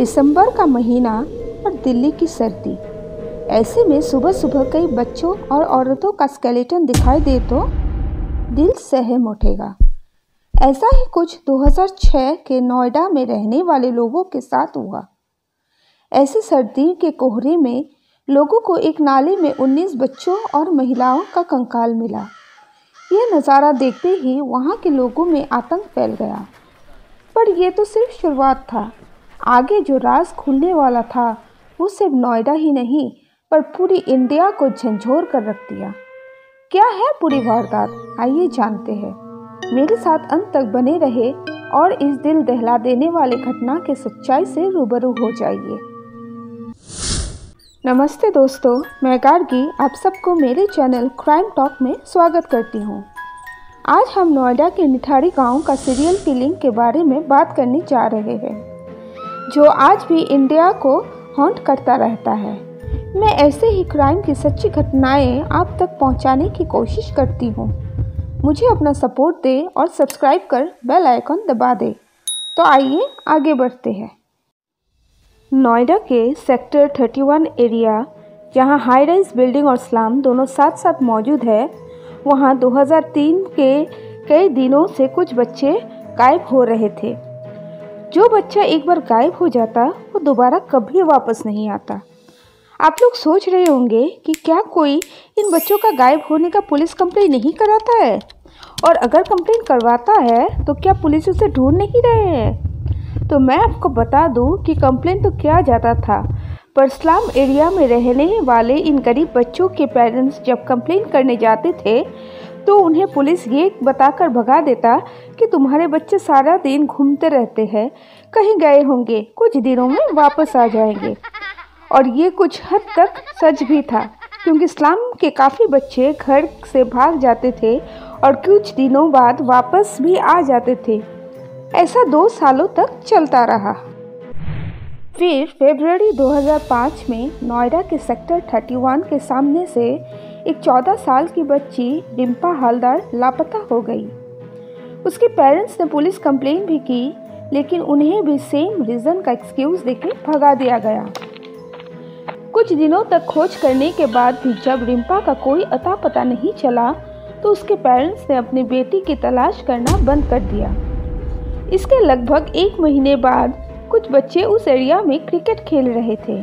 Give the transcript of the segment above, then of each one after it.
दिसंबर का महीना और दिल्ली की सर्दी। ऐसे में सुबह सुबह कई बच्चों और औरतों का स्केलेटन दिखाई दे तो दिल सहम उठेगा। ऐसा ही कुछ 2006 के नोएडा में रहने वाले लोगों के साथ हुआ। ऐसे सर्दी के कोहरे में लोगों को एक नाले में 19 बच्चों और महिलाओं का कंकाल मिला। यह नज़ारा देखते ही वहाँ के लोगों में आतंक फैल गया। पर यह तो सिर्फ शुरुआत था। आगे जो राज खुलने वाला था वो सिर्फ नोएडा ही नहीं पर पूरी इंडिया को झंझोर कर रख दिया। क्या है पूरी वारदात, आइए जानते हैं। मेरे साथ अंत तक बने रहे और इस दिल दहला देने वाले घटना के सच्चाई से रूबरू हो जाइए। नमस्ते दोस्तों, मैं गार्गी आप सबको मेरे चैनल क्राइम टॉक में स्वागत करती हूँ। आज हम नोएडा के निठारी गांव का सीरियल किलिंग के बारे में बात करने जा रहे हैं, जो आज भी इंडिया को हॉन्ट करता रहता है। मैं ऐसे ही क्राइम की सच्ची घटनाएं आप तक पहुंचाने की कोशिश करती हूं। मुझे अपना सपोर्ट दे और सब्सक्राइब कर बेल आइकन दबा दे। तो आइए आगे बढ़ते हैं। नोएडा के सेक्टर 31 एरिया, जहां हाई राइज बिल्डिंग और स्लम दोनों साथ साथ मौजूद है, वहां 2003 के कई दिनों से कुछ बच्चे गायब हो रहे थे। जो बच्चा एक बार गायब हो जाता वो दोबारा कभी वापस नहीं आता। आप लोग सोच रहे होंगे कि क्या कोई इन बच्चों का गायब होने का पुलिस कंप्लेंट नहीं कराता है, और अगर कंप्लेंट करवाता है तो क्या पुलिस उसे ढूंढ नहीं रहे हैं। तो मैं आपको बता दूं कि कंप्लेंट तो किया जाता था, पर स्लम एरिया में रहने वाले इन गरीब बच्चों के पेरेंट्स जब कंप्लेंट करने जाते थे तो उन्हें पुलिस ये बताकर भगा देता कि तुम्हारे बच्चे सारा दिन घूमते रहते हैं, कहीं गए होंगे, कुछ दिनों में वापस आ जाएंगे। और ये कुछ हद तक सच भी था, क्योंकि स्लम के काफ़ी बच्चे घर से भाग जाते थे और कुछ दिनों बाद वापस भी आ जाते थे। ऐसा 2 सालों तक चलता रहा। फिर फरवरी 2005 में नोएडा के सेक्टर 31 के सामने से एक 14 साल की बच्ची डिम्पा हलदर लापता हो गई। उसके पेरेंट्स ने पुलिस कंप्लेंट भी की, लेकिन उन्हें भी सेम रीज़न का एक्सक्यूज़ देके भगा दिया गया। कुछ दिनों तक खोज करने के बाद भी जब डिम्पा का कोई अता पता नहीं चला तो उसके पेरेंट्स ने अपनी बेटी की तलाश करना बंद कर दिया। इसके लगभग 1 महीने बाद कुछ बच्चे उस एरिया में क्रिकेट खेल रहे थे।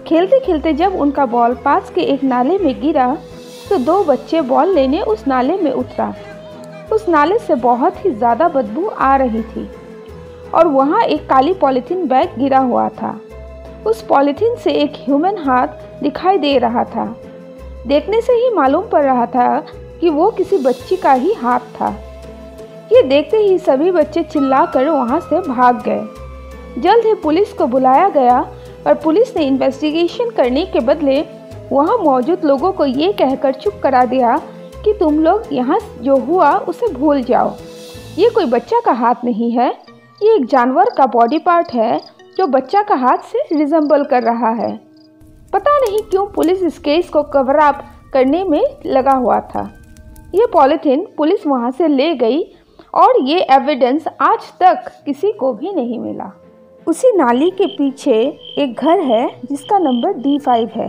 खेलते खेलते जब उनका बॉल पास के एक नाले में गिरा तो 2 बच्चे बॉल लेने उस नाले में उतरा। उस नाले से बहुत ही ज़्यादा बदबू आ रही थी और वहाँ एक काली पॉलीथीन बैग गिरा हुआ था। उस पॉलीथीन से एक ह्यूमन हाथ दिखाई दे रहा था। देखने से ही मालूम पड़ रहा था कि वो किसी बच्ची का ही हाथ था। ये देखते ही सभी बच्चे चिल्लाकर वहाँ से भाग गए। जल्द ही पुलिस को बुलाया गया, पर पुलिस ने इन्वेस्टिगेशन करने के बदले वहाँ मौजूद लोगों को ये कहकर चुप करा दिया कि तुम लोग यहाँ जो हुआ उसे भूल जाओ। ये कोई बच्चा का हाथ नहीं है, ये एक जानवर का बॉडी पार्ट है जो बच्चा का हाथ से रिजेंबल कर रहा है। पता नहीं क्यों पुलिस इस केस को कवर अप करने में लगा हुआ था। ये पॉलीथीन पुलिस वहाँ से ले गई और ये एविडेंस आज तक किसी को भी नहीं मिला। उसी नाली के पीछे एक घर है जिसका नंबर D5 है।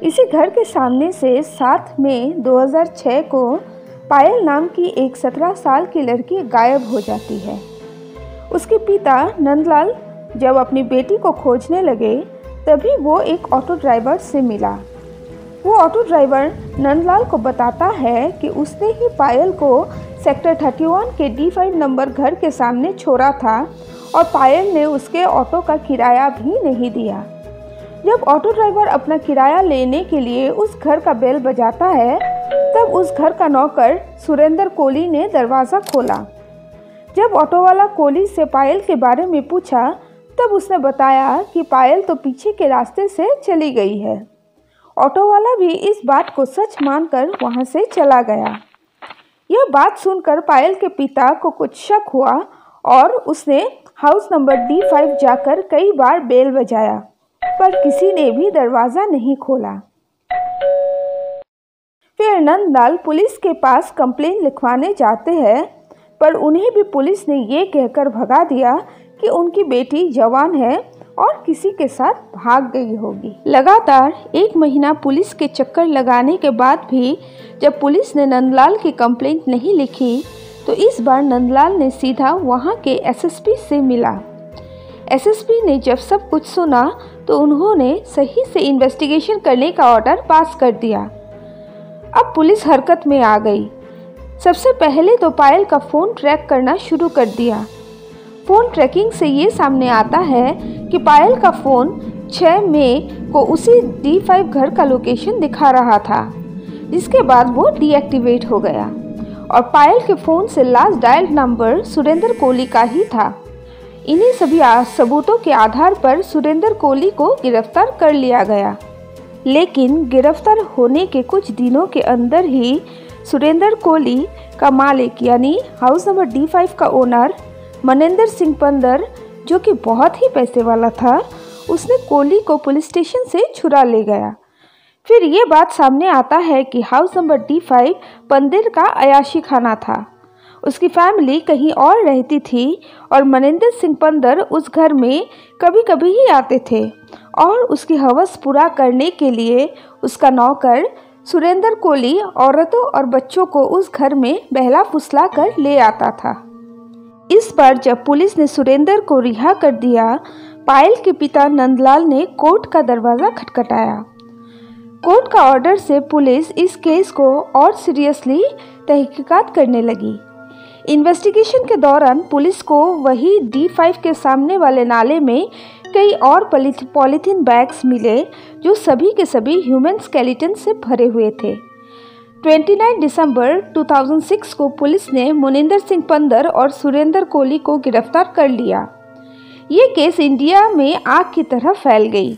इसी घर के सामने से 7 मई 2006 को पायल नाम की एक 17 साल की लड़की गायब हो जाती है। उसके पिता नंदलाल जब अपनी बेटी को खोजने लगे तभी वो एक ऑटो ड्राइवर से मिला। वो ऑटो ड्राइवर नंदलाल को बताता है कि उसने ही पायल को सेक्टर 31 के D5 नंबर घर के सामने छोड़ा था और पायल ने उसके ऑटो का किराया भी नहीं दिया। जब ऑटो ड्राइवर अपना किराया लेने के लिए उस घर का बेल बजाता है तब उस घर का नौकर सुरेंद्र कोली ने दरवाज़ा खोला। जब ऑटो वाला कोली से पायल के बारे में पूछा तब उसने बताया कि पायल तो पीछे के रास्ते से चली गई है। ऑटो वाला भी इस बात को सच मानकर वहां से चला गया। यह बात सुनकर पायल के पिता को कुछ शक हुआ और उसने हाउस नंबर D5 जाकर कई बार बेल बजाया, पर किसी ने भी दरवाज़ा नहीं खोला। फिर नंदलाल पुलिस के पास कंप्लेंट लिखवाने जाते हैं, पर उन्हें भी पुलिस ने ये कहकर भगा दिया कि उनकी बेटी जवान है और किसी के साथ भाग गई होगी। लगातार 1 महीना पुलिस के चक्कर लगाने के बाद भी जब पुलिस ने नंदलाल की कंप्लेंट नहीं लिखी तो इस बार नंदलाल ने सीधा वहां के एसएसपी से मिला। एसएसपी ने जब सब कुछ सुना तो उन्होंने सही से इन्वेस्टिगेशन करने का ऑर्डर पास कर दिया। अब पुलिस हरकत में आ गई। सबसे पहले तो पायल का फ़ोन ट्रैक करना शुरू कर दिया। फ़ोन ट्रैकिंग से ये सामने आता है कि पायल का फ़ोन 6 मई को उसी D5 घर का लोकेशन दिखा रहा था, जिसके बाद वो डीएक्टिवेट हो गया और पायल के फ़ोन से last dial number Surendra Kohli का ही था। इन्हीं सभी सबूतों के आधार पर सुरेंद्र कोहली को गिरफ्तार कर लिया गया। लेकिन गिरफ्तार होने के कुछ दिनों के अंदर ही सुरेंद्र कोहली का मालिक यानी हाउस नंबर D5 का ओनर मनिंदर सिंह पंदर, जो कि बहुत ही पैसे वाला था, उसने कोहली को पुलिस स्टेशन से छुड़ा ले गया। फिर ये बात सामने आता है कि हाउस नंबर D5 पंदर का अयाशी खाना था। उसकी फैमिली कहीं और रहती थी और मनिंदर सिंह पंदर उस घर में कभी कभी ही आते थे और उसकी हवस पूरा करने के लिए उसका नौकर सुरेंद्र कोहली औरतों और बच्चों को उस घर में बहला फुसला कर ले आता था। इस बार जब पुलिस ने सुरेंद्र को रिहा कर दिया, पायल के पिता नंदलाल ने कोर्ट का दरवाज़ा खटखटाया। कोर्ट का ऑर्डर से पुलिस इस केस को और सीरियसली तहकीकात करने लगी। इन्वेस्टिगेशन के दौरान पुलिस को वही D5 के सामने वाले नाले में कई और पॉलीथीन बैग्स मिले जो सभी के सभी ह्यूमन स्केलेटन से भरे हुए थे। 29 दिसंबर 2006 को पुलिस ने मनिंदर सिंह पंदर और सुरेंद्र कोहली को गिरफ्तार कर लिया। ये केस इंडिया में आग की तरह फैल गई।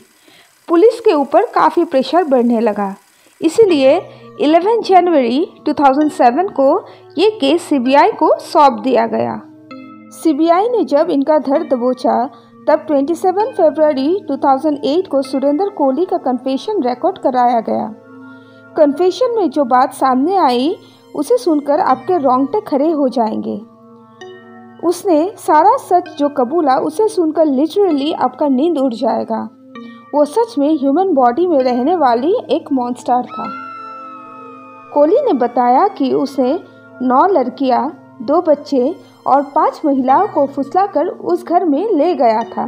पुलिस के ऊपर काफ़ी प्रेशर बढ़ने लगा, इसीलिए 11 जनवरी 2007 को ये केस सीबीआई को सौंप दिया गया। सीबीआई ने जब इनका धर दबोचा तब 27 फरवरी 2008 को सुरेंद्र कोहली का कन्फेशन रिकॉर्ड कराया गया। कन्फेशन में जो बात सामने आई उसे सुनकर आपके रोंगटे खड़े हो जाएंगे। उसने सारा सच जो कबूला उसे सुनकर लिटरली आपका नींद उड़ जाएगा। वो सच में ह्यूमन बॉडी में रहने वाली एक मॉन्स्टर था। कोहली ने बताया कि उसे 9 लड़कियां, 2 बच्चे और 5 महिलाओं को फुसलाकर उस घर में ले गया था।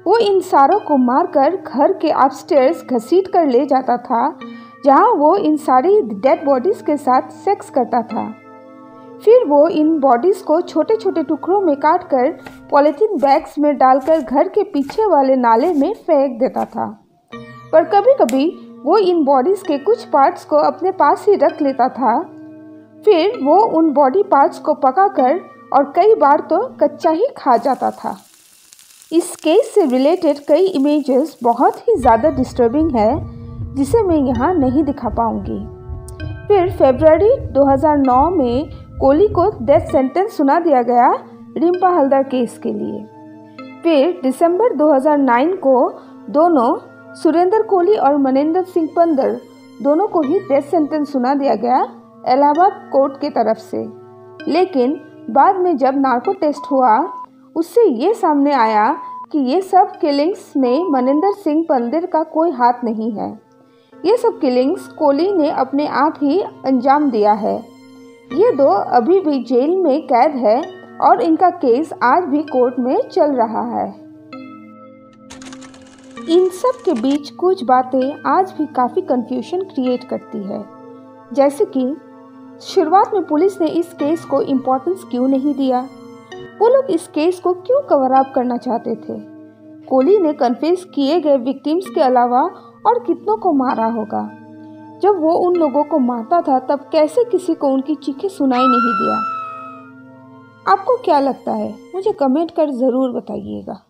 वो इन सारों को मारकर घर के अपस्टेयर्स घसीट कर ले जाता था, जहां वो इन सारी डेड बॉडीज़ के साथ सेक्स करता था। फिर वो इन बॉडीज़ को छोटे छोटे टुकड़ों में काटकर पॉलीथीन बैग्स में डालकर घर के पीछे वाले नाले में फेंक देता था। पर कभी कभी वो इन बॉडीज़ के कुछ पार्ट्स को अपने पास ही रख लेता था। फिर वो उन बॉडी पार्ट्स को पकाकर और कई बार तो कच्चा ही खा जाता था। इस केस से रिलेटेड कई इमेजेस बहुत ही ज़्यादा डिस्टर्बिंग है, जिसे मैं यहाँ नहीं दिखा पाऊँगी। फिर फरवरी 2009 में कोहली को डेथ सेंटेंस सुना दिया गया रिम्पा हलदर केस के लिए। फिर दिसंबर 2009 को दोनों सुरेंद्र कोहली और मनिंदर सिंह पंदर दोनों को ही डेथ सेंटेंस सुना दिया गया इलाहाबाद कोर्ट की तरफ से। लेकिन बाद में जब नार्को टेस्ट हुआ उससे ये सामने आया कि ये सब किलिंग्स में मनिंदर सिंह पंदर का कोई हाथ नहीं है। ये सब किलिंग्स कोहली ने अपने आप ही अंजाम दिया है। ये 2 अभी भी जेल में कैद है और इनका केस आज भी कोर्ट में चल रहा है। इन सब के बीच कुछ बातें आज भी काफ़ी कंफ्यूजन क्रिएट करती है, जैसे कि शुरुआत में पुलिस ने इस केस को इम्पोर्टेंस क्यों नहीं दिया। वो लोग इस केस को क्यों कवर अप करना चाहते थे। कोहली ने कन्फेस किए गए विक्टिम्स के अलावा और कितनों को मारा होगा। जब वो उन लोगों को मारता था तब कैसे किसी को उनकी चीखें सुनाई नहीं दिया। आपको क्या लगता है, मुझे कमेंट कर ज़रूर बताइएगा।